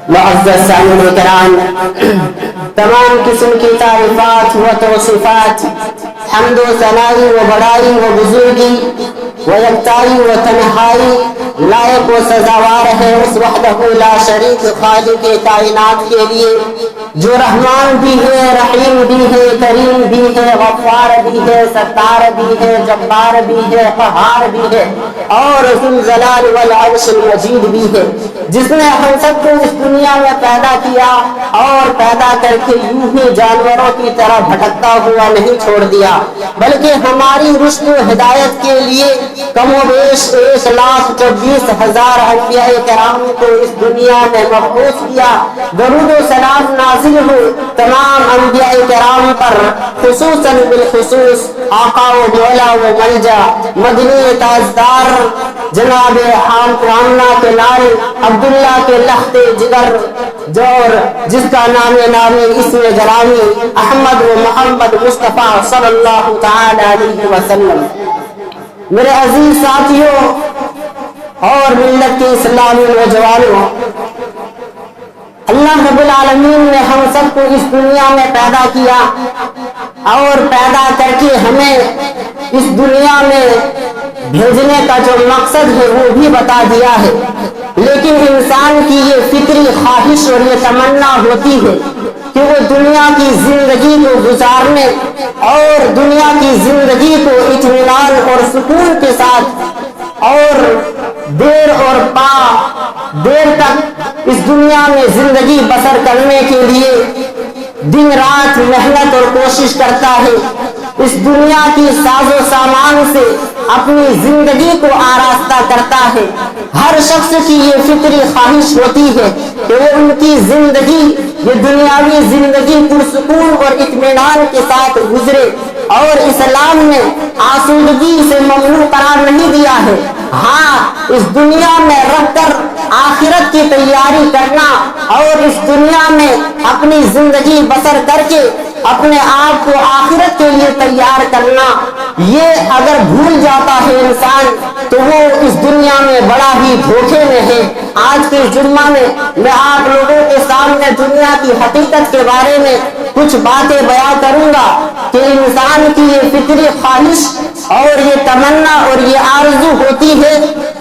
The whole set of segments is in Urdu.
معزز سامعین کرام، تمام قسم کی تعریفات و توصیفات، حمد و ثنائی و بڑائی و بزرگی و یکتائی و تنہائی لائق و سزاوار ہے اس وحدہ لا شریک خالق کائنات کے لیے، جو رحمان بھی ہے، رحیم بھی ہے، کریم بھی ہے، غفار بھی ہے، ستار بھی ہے، جبار بھی ہے، قہار بھی ہے اور ذو الجلال والعرش المجید بھی ہے، جس نے ہم سب کو اس دنیا میں پیدا کیا اور پیدا کر کے یوں ہی جانوروں کی طرح بھٹکتا ہوا نہیں چھوڑ دیا، بلکہ ہماری رشد و ہدایت کے لیے کم و بیش 1,24,000 انبیاء کرام کو اس دنیا میں مبعوث کیا۔ درود و سلام نازل ہو تمام انبیاء کرام پر، خصوصاً بالخصوص آقا و مولا و ملجا مدنی تاجدار جناب آمنہ کے لال عبداللہ کے لخت جگر، اور جس کا نام نامی اسم گرامی احمد و محمد مصطفیٰ صلی اللہ تعالی علیہ وسلم۔ میرے عزیز ساتھیوں اور ملت کے اسلامی نوجوانوں، اللہ رب العالمین نے ہم سب کو اس دنیا میں پیدا کیا اور پیدا کر کے ہمیں اس دنیا میں بھیجنے کا جو مقصد ہے وہ بھی بتا دیا ہے، لیکن انسان کی یہ فطری خواہش اور یہ تمنا ہوتی ہے کہ وہ دنیا کی زندگی کو گزارنے اور دنیا کی زندگی کو اطمینان اور سکون کے ساتھ اور دیر تک اس دنیا میں زندگی بسر کرنے کے لیے دن رات محنت اور کوشش کرتا ہے، اس دنیا کی ساز و سامان سے اپنی زندگی کو آراستہ کرتا ہے۔ ہر شخص کی یہ فطری خواہش ہوتی ہے کہ وہ ان کی زندگی، یہ دنیاوی زندگی پرسکون اور اطمینان کے ساتھ گزرے، اور اسلام نے آسودگی سے ممنوع قرار نہیں دیا ہے۔ ہاں، اس دنیا میں رہ کر آخرت کی تیاری کرنا اور اس دنیا میں اپنی زندگی بسر کر کے اپنے آپ کو آخرت کے لیے تیار کرنا، یہ اگر بھول جاتا ہے انسان تو وہ اس دنیا میں بڑا ہی دھوکے میں ہے۔ آج کے جمعہ میں آپ لوگوں کے سامنے دنیا کی حقیقت کے بارے میں کچھ باتیں بیان کروں گا کہ انسان کی یہ فطری خواہش اور یہ تمنا اور یہ آرزو ہوتی ہے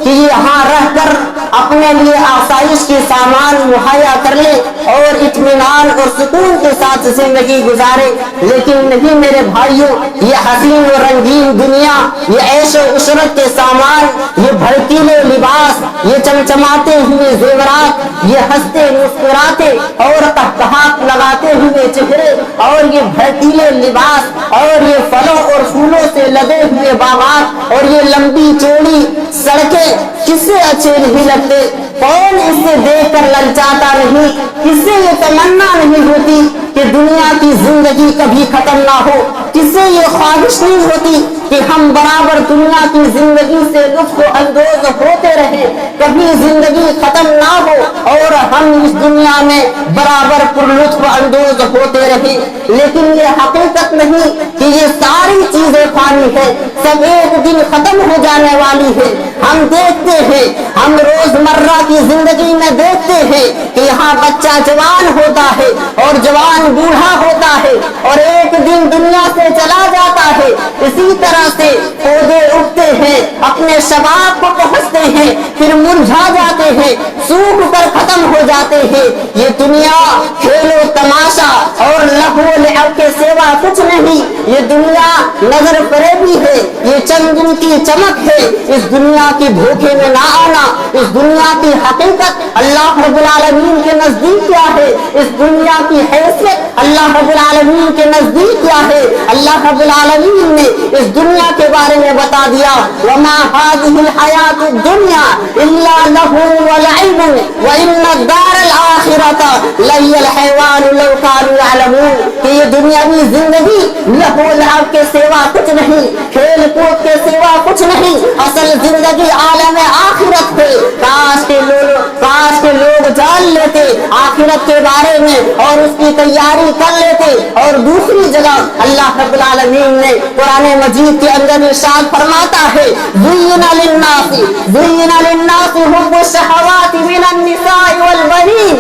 کہ یہاں رہ کر اپنے لیے آسائش کے سامان مہیا کر لے اور اطمینان اور سکون کے ساتھ زندگی گزارے، لیکن نہیں میرے بھائیوں، یہ حسین و رنگین دنیا، یہ عیش و عشرت کے سامان، یہ بھڑکیلے لباس، یہ چمچماتے ہوئے زیورات، یہ ہنستے مسکراتے اور قہقہات لگاتے ہوئے چہرے اور یہ بھڑکیلے لباس اور یہ پھلوں اور پھولوں سے لدے ہوئے باغات اور یہ لمبی چوڑی سڑکیں کس سے اچھے نہیں لگتے؟ کون اس سے دیکھ کر للچاتا نہیں؟ کس سے یہ تمنا نہیں ہوتی کہ دنیا کی زندگی کبھی ختم نہ ہو؟ کس سے یہ خواہش نہیں ہوتی کہ ہم برابر دنیا کی زندگی سے لطف اندوز ہوتے رہیں، کبھی زندگی ختم نہ ہو اور ہم اس دنیا میں برابر پر لطف اندوز ہوتے رہیں؟ لیکن یہ حقیقت نہیں کہ یہ ساری چیزیں فانی ہے، سب ایک دن ختم ہو جانے والی ہے۔ ہم دیکھتے ہیں، ہم روزمرہ کی زندگی میں دیکھتے ہیں کہ یہاں بچہ جوان ہوتا ہے اور جوان بوڑھا ہوتا ہے اور ایک دن دنیا سے چلا جاتا ہے۔ اسی طرح سے پودے اگتے ہیں، اپنے شباب کو پہنچتے ہیں، پھر مرجھا جاتے ہیں، سوکھ کر ختم ہو جاتے ہیں۔ یہ دنیا کھیل و تماشا اور لہو و لعب کے سوا کچھ نہیں، یہ دنیا نظر فریبی ہے، یہ چند دن کی چمک ہے۔ اس دنیا کی دھوکے میں نہ آنا، اس دنیا کی حقیقت اللہ رب العالمین کے نزدیک کیا ہے، اس دنیا کی حیثیت اللہ رب العالمین کے نزدیک کیا ہے۔ اللہ رب العالمین نے اس دنیا کے بارے میں بتا دیا، وما هذه الحیات الدنیا الا لهو ولعب وان الدار الاخرة لهي الحیوان لو كانوا يعلمون، کہ یہ دنیاوی زندگی لہو لعب کے سوا کچھ نہیں، کھیل کود کے سوا کچھ نہیں، اصل زندگی عالم آخرت ہے۔ کاش کے لوگ جان لیتے آخرت کے بارے میں اور اس کی تیاری کر لیتے۔ اور دوسری جگہ اللہ رب العالمین نے قرآن مجید کے اندر ارشاد فرماتا ہے، زُيِّنَ لِلنَّاسِ حُبُّ الشَّهَوَاتِ مِنَ النِّسَاءِ وَالْبَنِينَ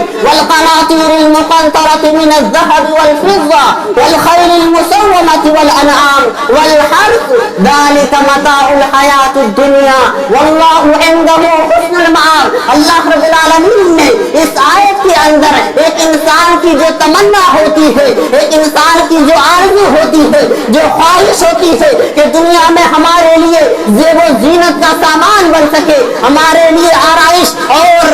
والقناطير المقنطرة من الذهب والفضة والخيل المسومة والأنعام والحرث ذلك متاع الحياة الدنيا والله عنده حسن المآب. اللہ رب العالمین نے اس آیت کے اندر ایک انسان کی جو تمنا ہوتی ہے، ایک انسان کی جو آرزو ہوتی ہے، جو خواہش ہوتی ہے کہ دنیا میں ہمارے لیے زیب و زینت کا سامان بن سکے، ہمارے لیے آرائش اور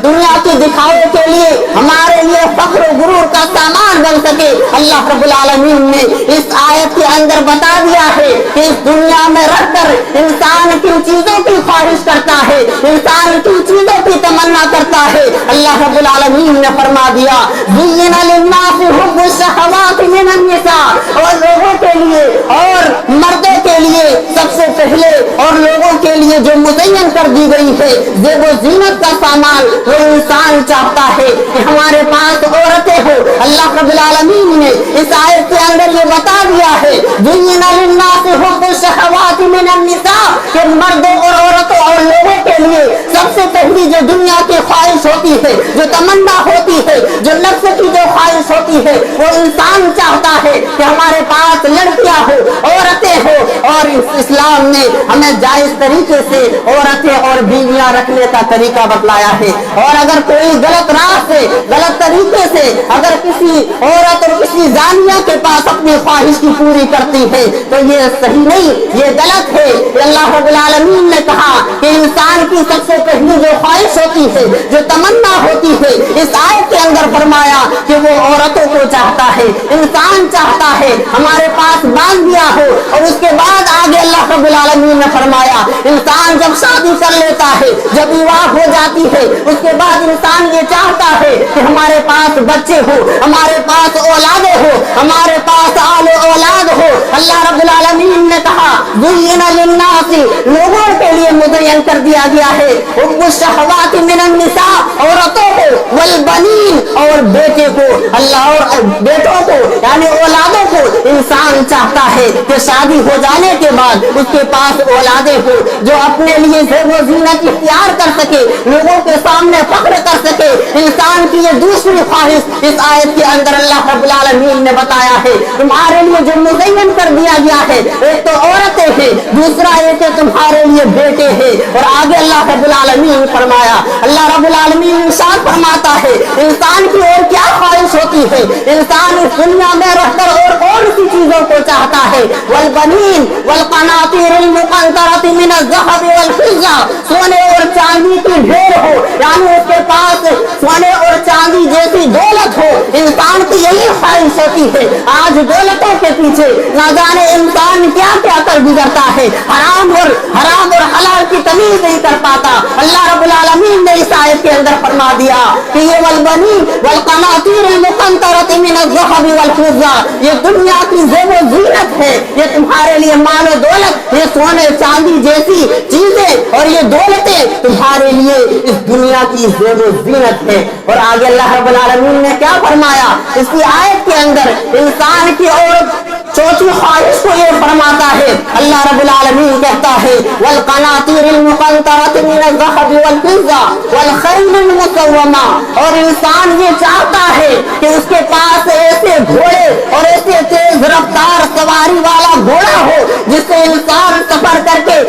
دنیا کی دکھاوے کے لیے ہمارے لیے فخر و غرور کا سامان بن سکے، اللہ رب العالمین نے اس آیت کے اندر بتا دیا ہے کہ اس دنیا میں رہ کر انسان کن چیزوں کی خواہش کرتا ہے، انسان کن چیزوں کی تمنا کرتا ہے. اللہ رب العالمین نے فرما دیا زین للناس حب الشہوات من النساء، اور لوگوں کے لیے اور مردوں کے لیے سب سے پہلے اور لوگوں کے لیے جو مزین کر دی گئی ہے زیب و زینت کا سامان، وہ انسان چاہتا ہے کہ ہمارے پاس عورتیں ہو. اللہ رب العالمین نے اس آیت کے اندر یہ بتا دیا ہے زین للناس حب الشہوات من النساء کہ مردوں اور عورتوں اور لوگوں کے لیے سب سے پہلی جو دنیا کی خواہش ہوتی ہے، جو تمنا ہوتی ہے، جو نفس کی جو خواہش ہوتی ہے، وہ انسان چاہتا ہے کہ ہمارے پاس لڑکیاں ہو، عورتیں ہو. اور اسلام نے ہمیں جائز طریقے سے عورتیں اور بیویاں رکھنے کا طریقہ بتلایا ہے. اور اگر کوئی غلط راہ سے، غلط طریقے سے اگر کسی عورت اور کسی زانیہ کے پاس اپنی خواہش کی پوری کرتی ہے تو یہ صحیح نہیں، یہ غلط ہے. اللہ رب العالمین نے کہا کہ انسان کی سب سے پہلی جو خواہش ہوتی ہے، جو تمنا ہوتی ہے، اس آیت کے اندر فرمایا کہ وہ عورتوں کو چاہتا ہے، انسان چاہتا ہے ہمارے پاس باندھ دیا ہو. اور اس کے بعد آگے اللہ رب العالمین نے فرمایا انسان جب شادی کر لیتا ہے، جب بیوہ ہو جاتی ہے، اس کے بعد انسان یہ چاہتا ہے کہ ہمارے پاس بچے ہو، ہمارے پاس اولادیں ہو، ہمارے پاس آل اولاد ہو. اللہ رب العالمین نے کہا زین للناس، لوگوں کے لیے مزین کر دیا گیا ہے حب الشہوات من النساء، عورتوں کو، والبنین، اور بیٹے کو. اللہ اور بیٹوں کو یعنی اولادوں کو انسان چاہتا ہے کہ شادی ہو جانے کے بعد اس کے پاس اولادیں ہو جو اپنے لیے زیب و زینت اختیار کر سکے، لوگوں کے سامنے فخر کر سکے. انسان کی یہ دوسری خواہش اس آیت کے اندر اللہ رب العالمین نے بتایا ہے تمہارے لیے جو مزین کر دیا گیا ہے، ایک تو عورتیں ہیں، دوسرا یہ کہ تمہارے لیے بیٹے ہیں. اور آگے اللہ رب العالمین فرمایا، اللہ رب العالمین ارشاد فرماتا ہے انسان کی اور کیا خواہش ہوتی ہے. انسان اس دنیا میں رہ کر اور کون سی چیزوں کو چاہتا ہے؟ والبنین والقناطیر المقنطرۃ من الذهب والفضہ، سونے اور چاندی کی ڈھیر ہو، یعنی اس کے پاس سونے اور چاندی جیسی دولت ہو. انسان کی یہی خواہش ہوتی ہے. آج دولتوں کے پیچھے نہ جانے انسان کیا کیا کر گزرتا ہے، حرام اور حلال کی تمیز نہیں کر پاتا. اللہ رب العالمین نے اس آیت کے اندر فرما دیا کہ یہ والبنین والقناطیر المقنطرۃ من الذهب والفضہ، یہ دنیا کی زیب و زینت ہے، یہ تمہارے لیے مال و دولت، یہ سونے چاندی جیسی چیزیں اور یہ دولتیں تمہارے لیے اس دنیا کی زیب و زینت ہے. اور آگے اللہ رب العالمین نے کیا فرمایا اس کی آیت کے اندر انسان کی اور چوتھی خواہش کو یہ فرماتا ہے. اللہ رب العالمین کہتا ہے والقناطیر المقنطرۃ من الذهب والفضہ والخیل المسومہ، اور انسان یہ چاہتا ہے کہ اس کے پاس ایسے گھوڑے اور ایسے تیز رفتار سواری والا گھوڑا ہو جس سے انسان سفر کر کے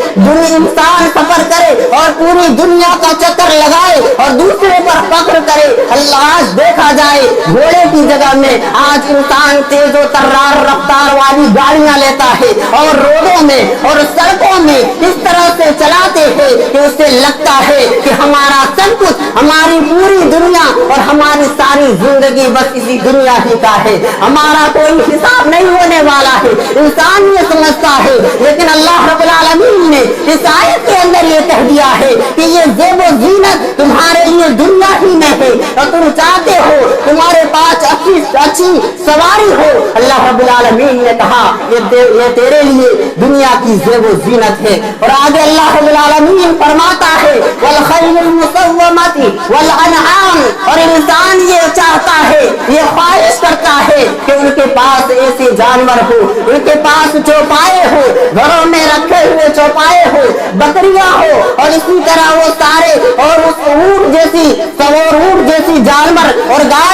سفر کرے اور پوری دنیا کا چکر لگائے اور دوسرے پر فخر کرے. اللہ آج دیکھا جائے گھوڑے کی جگہ میں آج انسان تیز و ترار رفتار والی گاڑیاں لیتا ہے اور روڈوں میں اور سڑکوں میں اس طرح سے چلاتے ہیں کہ اس سے لگتا ہے کہ ہمارا سب کچھ، ہماری پوری دنیا اور ہماری ساری زندگی بس اسی دنیا ہی کا ہے، ہمارا کوئی حساب نہیں ہونے والا ہے. انسان یہ سمجھتا ہے، لیکن اللہ رب العالمین نے اس آیت کے اندر یہ کہہ دیا ہے کہ یہ زیب و زینت تمہارے لیے دنیا ہی میں ہے اور تم چاہتے ہو تمہارے پاس اچھی سواری ہو. اللہ رب العالمین نے کہا یہ تیرے لیے دنیا کی زیب و زینت ہے. اور آگے اللہ رب العالمین فرماتا ہے والخیل المسومۃ والانعام، اور انسان یہ چاہتا ہے، یہ خواہش کرتا ہے کہ ان کے پاس ایسے جانور ہو، ان کے پاس چوپائے ہو، گھروں میں رکھے ہوئے چوپائے ہو، بکریاں ہو، اور اسی طرح وہ سارے اور اس اونٹ جیسی جانور اور گائے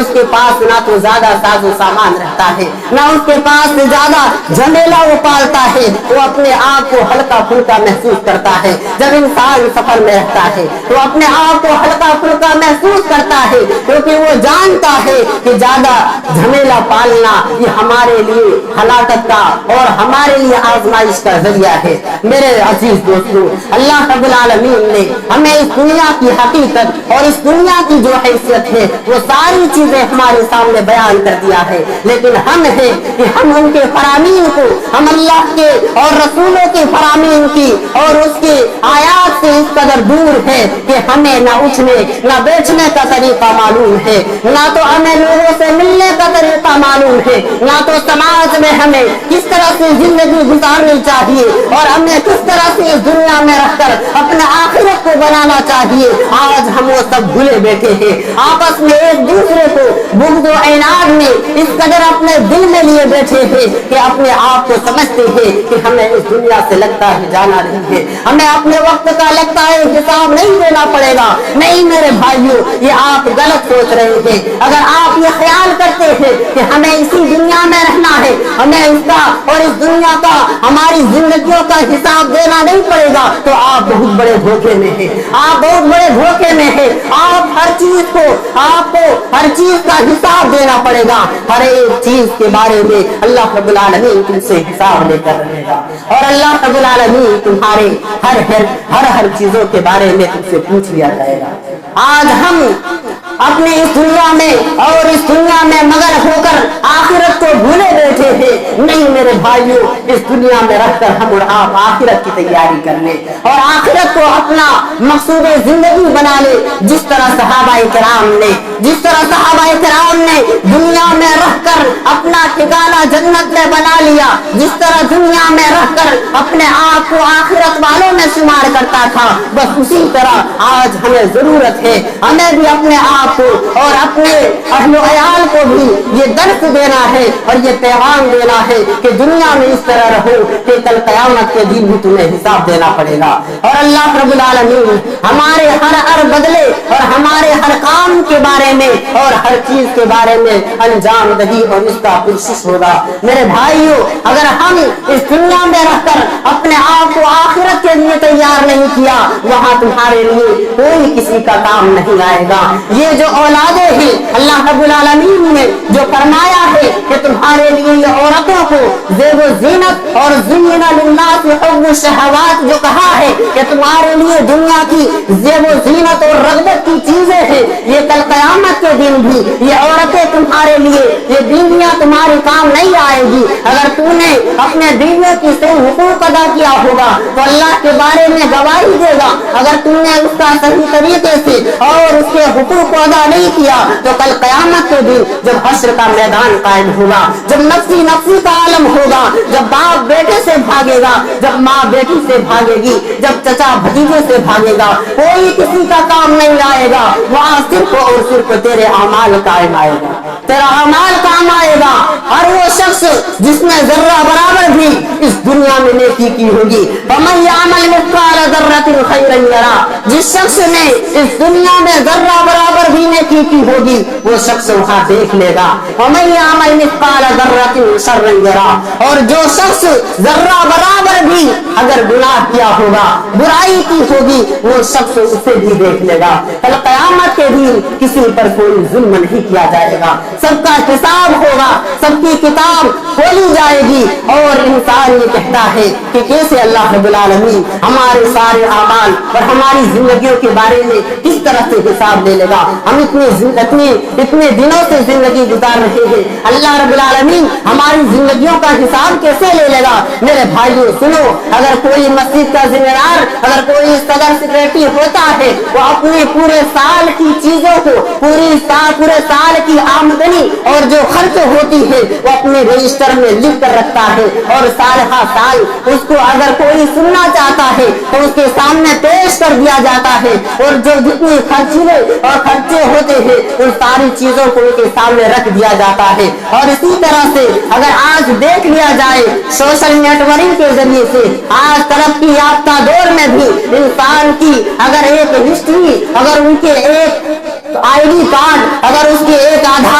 اس کے پاس نہ تو زیادہ ساز و سامان رہتا ہے، نہ اس کے پاس زیادہ جھمیلا وہ پالتا ہے، وہ اپنے آپ کو ہلکا پھلکا محسوس کرتا ہے۔ جب انسان سفر میں رہتا ہے تو اپنے آپ کو ہلکا پھلکا محسوس کرتا ہے، کیونکہ وہ جانتا ہے کہ زیادہ جھمیلا پالنا یہ ہمارے لیے ہلاکت کا اور ہمارے لیے آزمائش کا ذریعہ ہے۔ میرے عزیز دوستو، اللہ رب العالمین نے ہمیں اس دنیا کی حقیقت اور اس دنیا کی جو حیثیت ہے وہ ساری چیزیں ہمارے سامنے بیان کر دیا ہے، لیکن ہم ہیں کہ ہم ان کے فرامین کو، ہم اللہ کے اور رسولوں کے فرامین کی اور اس کے آیات سے اس قدر دور ہے کہ ہمیں نہ اٹھنے نہ بیٹھنے کا طریقہ معلوم ہے، نہ تو ہمیں لوگوں سے ملنے کا طریقہ معلوم ہے، نہ تو سماج میں ہمیں کس طرح سے زندگی گزارنی چاہیے اور ہمیں کس طرح سے اس دنیا میں رہ کر اپنے آخرت کو بنانا چاہیے۔ آج ہم وہ سب بھولے بیٹھے ہیں، آپس میں ایک دوسرے کو بغض و عناد میں اس قدر اپنے دل میں لیے بیٹھے ہیں کہ اپنے آپ کو سمجھتے ہیں کہ ہمیں اس دنیا سے لگتا ہے جانا نہیں ہے، ہمیں اپنے وقت کا لگتا ہے حساب نہیں دینا پڑے گا۔ نہیں میرے بھائیوں، یہ آپ غلط سوچ رہے ہیں۔ اگر آپ یہ خیال کرتے ہیں کہ ہمیں اسی دنیا میں رہنا ہے، ہمیں اس کا اور اس دنیا کا ہماری زندگیوں کا حساب دینا نہیں پڑے گا، تو آپ بہت بڑے دھوکے میں ہیں، آپ بہت بڑے دھوکے میں ہیں۔ آپ ہر چیز کو، آپ کو ہر چیز کا حساب دینا پڑے گا، ہر ایک چیز کے بارے میں اللہ رب العالمین تم سے حساب لے کر رہے گا، اور اللہ رب العالمین تمہارے ہر چیزوں کے بارے میں تم سے پوچھ لیا جائے گا۔ آج ہم اپنے اس دنیا میں اور اس دنیا میں مگن ہو کر آخرت کو بھولے بیٹھے ہیں۔ نہیں میرے بھائیوں، اس دنیا میں رہ کر ہم اور آپ آخرت کی تیاری کر لیں اور آخرت کو اپنا مقصود زندگی بنا لے، جس طرح صحابہ کرام نے دنیا میں رہ کر اپنا ٹھکانہ جنت میں بنا لیا، جس طرح دنیا میں رہ کر اپنے آپ کو آخرت والوں میں شمار کرتا تھا، بس اسی طرح آج ہمیں ضرورت ہے، ہمیں بھی اپنے آپ کو اور اپنے اہل و عیال کو بھی یہ درس دینا ہے اور یہ پیغام دینا ہے کہ دنیا میں اس طرح رہو کہ کل قیامت کے دن بھی تمہیں حساب دینا پڑے گا۔ اور اللہ رب العالمین ہمارے ہر بدلے اور ہمارے ہر کام کے بارے میں اور ہر چیز کے بارے میں انجام دہی اور اس کا کوشش ہوگا۔ میرے بھائیوں، اگر ہم اس دنیا میں رہ کر اپنے آپ کو آخرت کے لیے تیار نہیں کیا، وہاں تمہارے لیے کوئی کسی کا کام نہیں آئے گا۔ یہ جو اولادیں ہیں، اللہ رب العالمین نے جو فرمایا ہے کہ تمہارے لیے یہ عورتوں کو زیب و زینت اور زین للناس حب الشہوات جو کہا ہے کہ تمہارے لیے دنیا کی زیب و زینت اور رغبت کی چیزیں ہیں، یہ کل قیامت کے دن بھی یہ عورتیں تمہارے لیے، یہ بیویاں تمہارے کام نہیں آئے گی۔ اگر تم نے اپنے بیویوں کی صحیح حقوق ادا کیا ہوگا تو اللہ کے بارے میں گواہی دے گا، اگر تم نے اس کا صحیح طریقے سے اور اس کے حقوق کو ادا نہیں کیا تو کل قیامت کے دن جب حشر کا میدان قائم ہوگا، جب نفسی کا عالم ہوگا، جب باپ بیٹے سے بھاگے گا، جب ماں بیٹی سے بھاگے گی، جب چچا بھتیجے سے بھاگے گا، کوئی کسی کا کام نہیں آئے گا، وہاں صرف اور صرف تیرے اعمال کام آئے گا، تیرا اعمال کام آئے گا۔ اور وہ شخص جس نے ذرہ برابر بھی اس دنیا میں نیکی کی ہوگی، وَمَن يَعْمَلْ مِثْقَالَ ذَرَّةٍ خَيْرًا يَرَهُ، جس شخص نے اس دنیا میں ذرہ برابر بھی نیکی کی ہوگی وہ شخص وہاں دیکھ لے گا۔ وَمَن يَعْمَلْ مِثْقَالَ ذَرَّةٍ شَرًّا يَرَهُ، اور جو شخص ذرہ برابر بھی اگر گناہ کیا ہوگا، برائی کی ہوگی، وہ شخص اسے بھی دیکھ لے گا۔ کل قیامت کے دن کسی پر کوئی ظلم نہیں کیا جائے گا، سب کا حساب ہوگا، سب کی کتاب کھولی جائے گی، اور انسان یہ کہتا ہے کہ کیسے اللہ رب العالمین ہمارے سارے اعمال اور ہماری زندگیوں کے بارے میں کس طرح سے حساب لے لے گا۔ ہم اتنے دنوں سے زندگی گزار رہے ہیں، اللہ رب العالمین ہماری زندگیوں کا حساب کیسے لے لے گا؟ میرے بھائیوں سنو، اگر کوئی مسجد کا ذمہ دار، اگر کوئی صدر سیکریٹری ہوتا ہے، وہ اپنے پورے سال کی چیزوں کو، پورے سال کی آمدنی اور جو خرچ ہوتی ہے وہ اپنے رجسٹر میں لکھ کر رکھتا ہے، اور سال ہر سال اس کو اگر کوئی سننا چاہتا ہے تو اس کے سامنے پیش کر دیا جاتا ہے، اور جو جتنی خرچے اور خرچے ہوتے ہیں ان ساری چیزوں کو ان کے سامنے رکھ دیا جاتا ہے۔ اور اسی طرح سے اگر آج دیکھ لیا جائے سوشل نیٹ ورکنگ کے ذریعے سے، آج ترقی یافتہ دور میں بھی انسان کی اگر ایک ہسٹری، اگر ان کے ایک آئی ڈی کارڈ، اگر اس کے ایک آدھار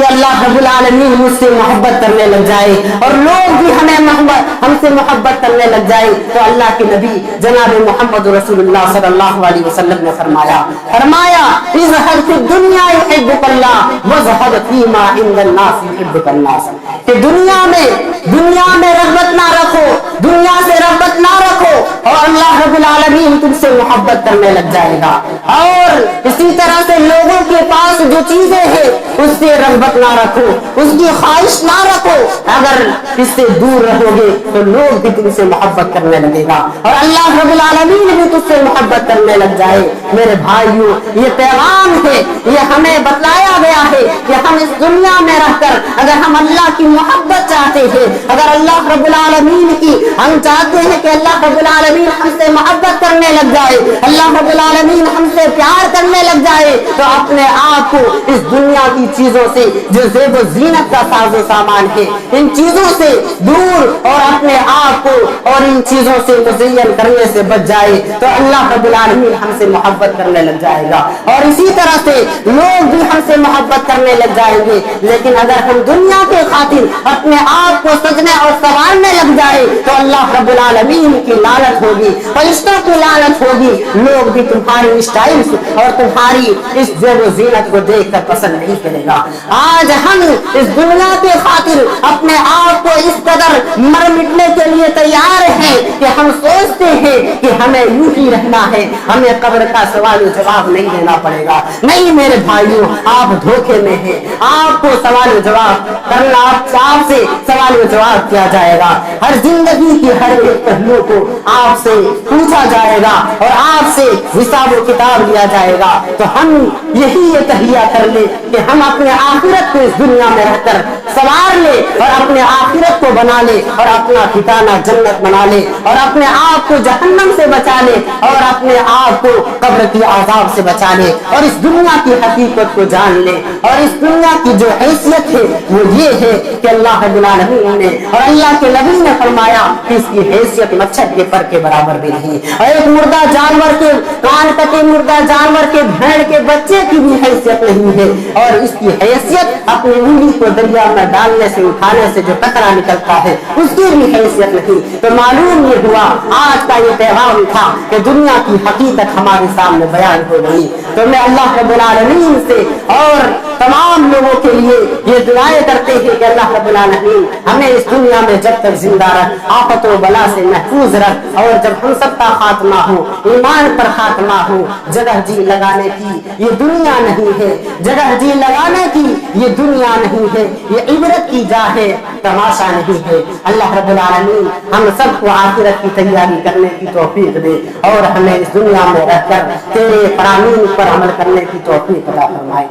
کہ اللہ رب العالمین مجھ سے محبت کرنے لگ جائے اور لوگ بھی ہم سے محبت کرنے لگ جائے. تو اللہ کے نبی جناب محمد رسول اللہ صلی اللہ علیہ وسلم نے فرمایا اذهب فی الدنیا یحبک اللہ واذهب فیما عند الناس یحبک الناس. کہ دنیا میں رغبت نہ رکھو, دنیا سے رغبت نہ رکھو اور اللہ رب العالمین تم سے محبت کرنے لگ جائے گا. اور اسی طرح سے لوگوں کے پاس جو چیزیں ہیں اس سے رغبت نہ رکھو, اس کی خواہش نہ رکھو. اگر اس سے دور رہو گے تو لوگ بھی تم سے محبت کرنے لگے گا اور اللہ رب العالمین بھی تم سے محبت کرنے لگ جائے. میرے بھائیوں, یہ پیغام ہے, یہ ہمیں بتلایا گیا ہے کہ ہم اس دنیا میں رہ کر اگر ہم اللہ کی محبت چاہتے ہیں, اگر اللہ رب العالمین کی ہم چاہتے ہیں کہ اللہ رب العالمین ہم سے محبت کرنے لگ جائے, اللہ رب العالمین ہم سے پیار کرنے لگ جائے, تو اپنے آپ کو اس دنیا کی چیزوں سے جو زیب و زینت کا ساز و سامان ہے ان چیزوں سے دور اور اپنے آپ کو اور ان چیزوں سے مزین کرنے سے بچ جائے تو اللہ رب العالمین ہم سے محبت کرنے لگ جائے گا. اور اسی طرح سے لوگ بھی ہم سے محبت کرنے لگ جائیں گے. لیکن اگر ہم دنیا کے خاطر اپنے آپ کو سجنے اور سنوارنے لگ جائے تو اللہ رب العالمین کی لعنت ہوگی, فرشتوں کی لعنت ہوگی. لوگ بھی تمہاری اسٹائل اور تمہاری اس زیب و زینت کو دیکھ کر پسند نہیں کرے گا. آج ہم اس دنیا کے خاطر اپنے آپ کو اس قدر مر مٹنے کے لیے تیار ہیں کہ ہم سوچتے ہیں کہ ہمیں یوں ہی رہنا ہے, ہمیں قبر کا سوال و جواب نہیں دینا پڑے گا. نہیں میرے بھائیوں, آپ دھوکے میں ہیں. آپ کو سوال و جواب کرنا, آپ سے سوال و جواب کیا جائے گا. ہر زندگی کی ہر ایک پہلو کو آپ سے پوچھا جائے گا اور آپ سے حساب و کتاب لیا جائے گا. تو ہم یہی یہ تہیہ کر لیں کہ ہم اپنے آخرت کو اس دنیا میں رہ کر سوار لے اور اپنے آخرت کو بنا لے اور اپنا ٹھکانہ جنت بنا لے اور اپنے آپ کو جہنم سے بچا لے اور اپنے آپ کو قبر کی عذاب سے بچا لے اور اس دنیا کی حقیقت کو جان لے. اور اس دنیا کی جو حیثیت ہے وہ یہ ہے کہ اللہ رب العالمین نے اور اللہ کے نبی نے فرمایا کہ اس کی حیثیت مچھر کے پر کے برابر بھی نہیں. اور ایک مردہ جانور کے کان کٹے مردہ جانور کے بھیڑ کے بچے کی بھی حیثیت نہیں ہے. اور اس کی حیثیت اپنی انگلی کو دریا میں ڈالنے سے اٹھانے سے جو قطرہ نکلتا ہے اس کی بھی حیثیت نہیں. تو معلوم یہ ہوا آج کا یہ پیغام تھا کہ دنیا کی حقیقت ہمارے سامنے بیان ہو گئی. تو میں اللہ رب العالمین سے اور تمام لوگوں کے لیے یہ دعائیں کرتے ہیں کہ اللہ رب العالمین ہمیں اس دنیا میں جب تک زندہ رکھ, آفت و بلا سے محفوظ رکھ. اور جب ہم سب کا خاتمہ ہو, ایمان پر خاتمہ ہو, جگہ جی لگانے کی یہ دنیا نہیں ہے, جگہ جی لگانے کی یہ دنیا نہیں ہے, یہ عبرت کی جا ہے, تماشا نہیں ہے. اللہ رب العالمین ہم سب کو آخرت کی تیاری کرنے کی توفیق دے اور ہمیں اس دنیا میں رہ کر تیرے فرامین پر عمل کرنے کی توفیق عطا فرمائے.